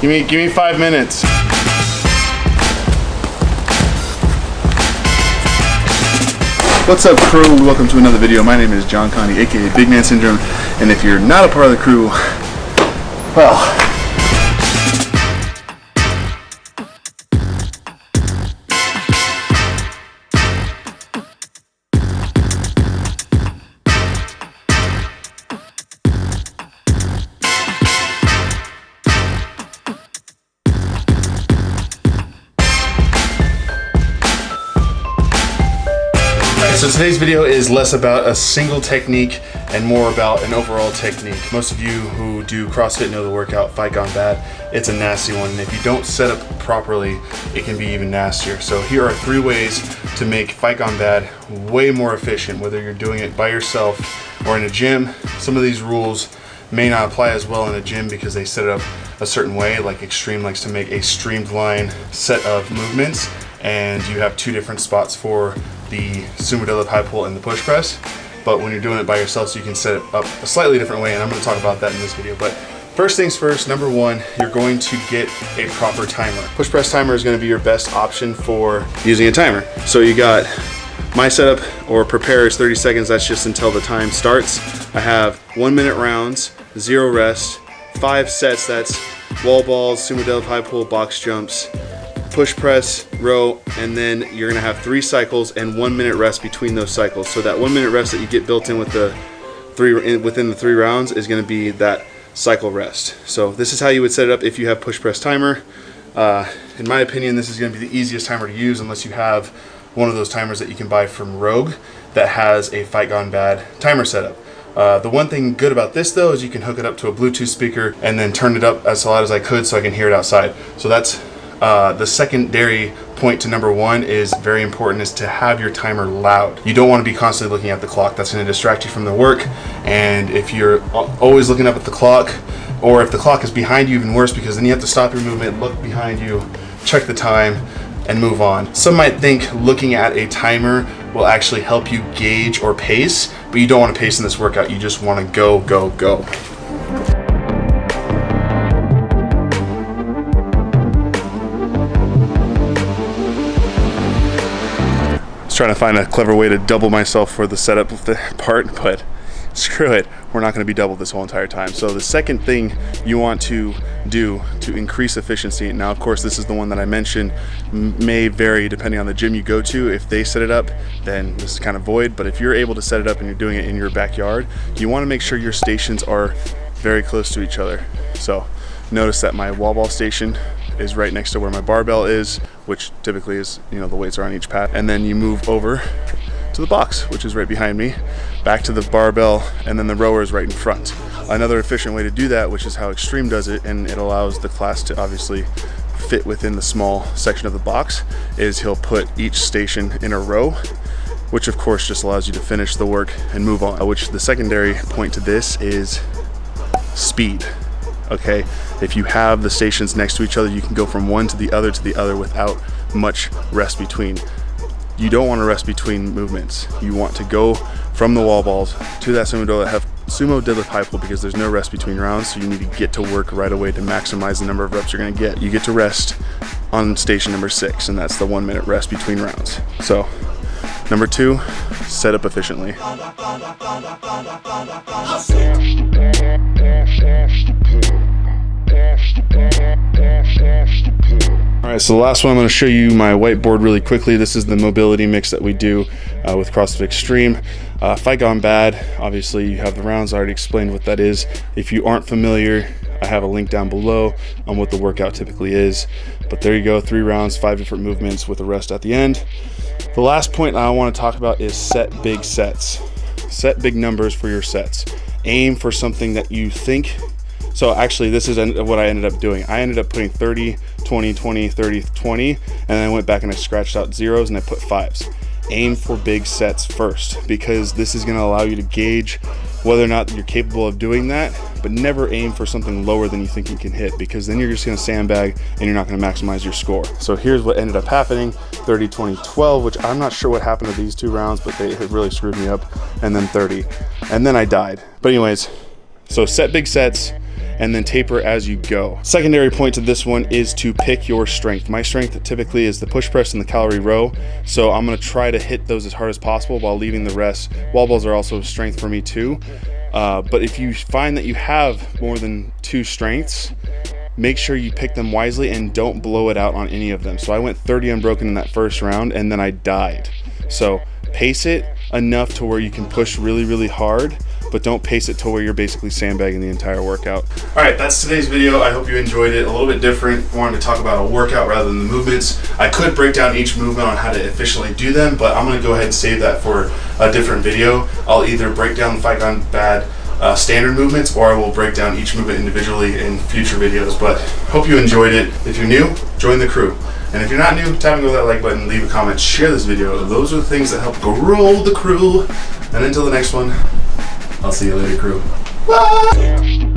Give me 5 minutes. What's up, crew? Welcome to another video. My name is John Connie, aka Big Man Syndrome, and if you're not a part of the crew, well, so today's video is less about a single technique and more about an overall technique. Most of you who do CrossFit know the workout Fight Gone Bad. It's a nasty one, and if you don't set up properly, it can be even nastier. So here are 3 ways to make Fight Gone Bad way more efficient, whether you're doing it by yourself or in a gym. Some of these rules may not apply as well in a gym because they set it up a certain way, like Extreme likes to make a streamlined set of movements, and you have 2 different spots for the sumo deadlift high pull and the push press. But when you're doing it by yourself, so you can set it up a slightly different way, and I'm going to talk about that in this video. But first things first, number 1, you're going to get a proper timer. Push press timer is going to be your best option for using a timer. So you got my setup or prepare is 30 seconds. That's just until the time starts. I have 1 minute rounds, 0 rest, 5 sets. That's wall balls, sumo deadlift high pull, box jumps, push press, row, and then you're gonna have 3 cycles and 1 minute rest between those cycles. So that 1 minute rest that you get built in with the within the 3 rounds is gonna be that cycle rest. So this is how you would set it up if you have push press timer. In my opinion, this is gonna be the easiest timer to use unless you have one of those timers that you can buy from Rogue that has a Fight Gone Bad timer setup. The one thing good about this though is you can hook it up to a Bluetooth speaker and then turn it up as loud as I could so I can hear it outside. So that's the secondary point to number 1 is very important, is to have your timer loud. You don't want to be constantly looking at the clock. That's going to distract you from the work. And if you're always looking up at the clock, or if the clock is behind you, even worse, because then you have to stop your movement, look behind you, check the time, and move on. Some might think looking at a timer will actually help you gauge or pace, but you don't want to pace in this workout. You just want to go, go, go. Trying to find a clever way to double myself for the setup of the part, but screw it, we're not going to be doubled this whole entire time. So the second thing you want to do to increase efficiency, now of course this is the one that I mentioned, may vary depending on the gym you go to. If they set it up, then this is kind of void, but if you're able to set it up and you're doing it in your backyard, you want to make sure your stations are very close to each other. So notice that my wall ball station is right next to where my barbell is, which typically is, the weights are on each pad. And then you move over to the box, which is right behind me, back to the barbell, and then the rower is right in front. Another efficient way to do that, which is how Extreme does it, and it allows the class to obviously fit within the small section of the box, is he'll put each station in a row, which of course just allows you to finish the work and move on. Which the secondary point to this is speed. Okay, if you have the stations next to each other, you can go from one to the other without much rest between. You don't want to rest between movements. You want to go from the wall balls to that sumo deadlift high pull, because there's no rest between rounds, so you need to get to work right away to maximize the number of reps you're going to get. You get to rest on station number 6, and that's the 1 minute rest between rounds. So number 2, set up efficiently. Alright, so the last one, I'm going to show you my whiteboard really quickly. This is the mobility mix that we do with CrossFit Extreme. Fight Gone Bad, obviously you have the rounds. I already explained what that is. If you aren't familiar, I have a link down below on what the workout typically is. But there you go, 3 rounds, 5 different movements with a rest at the end. The last point I want to talk about is set big sets. Set big numbers for your sets. Aim for something that you think. So actually, this is what I ended up doing. I ended up putting 30, 20, 20, 30, 20, and then I went back and I scratched out zeros and I put 5s. Aim for big sets first, because this is going to allow you to gauge whether or not you're capable of doing that, but never aim for something lower than you think you can hit, because then you're just going to sandbag and you're not going to maximize your score. So here's what ended up happening: 30, 20, 12, which I'm not sure what happened to these 2 rounds, but they really screwed me up, and then 30, and then I died. But anyways, so set big sets, and then taper as you go. Secondary point to this one is to pick your strength. My strength typically is the push press and the calorie row, so I'm gonna try to hit those as hard as possible while leaving the rest. Wall balls are also a strength for me too, but if you find that you have more than 2 strengths, make sure you pick them wisely and don't blow it out on any of them. So I went 30 unbroken in that first round and then I died. So pace it enough to where you can push really, really hard, but don't pace it to where you're basically sandbagging the entire workout. All right, that's today's video. I hope you enjoyed it. A little bit different. Wanted to talk about a workout rather than the movements. I could break down each movement on how to efficiently do them, but I'm gonna go ahead and save that for a different video. I'll either break down the Fight Gone Bad standard movements, or I will break down each movement individually in future videos. But hope you enjoyed it. If you're new, join the crew. And if you're not new, tap and go that like button, leave a comment, share this video. Those are the things that help grow the crew. And until the next one, I'll see you later, crew. Bye!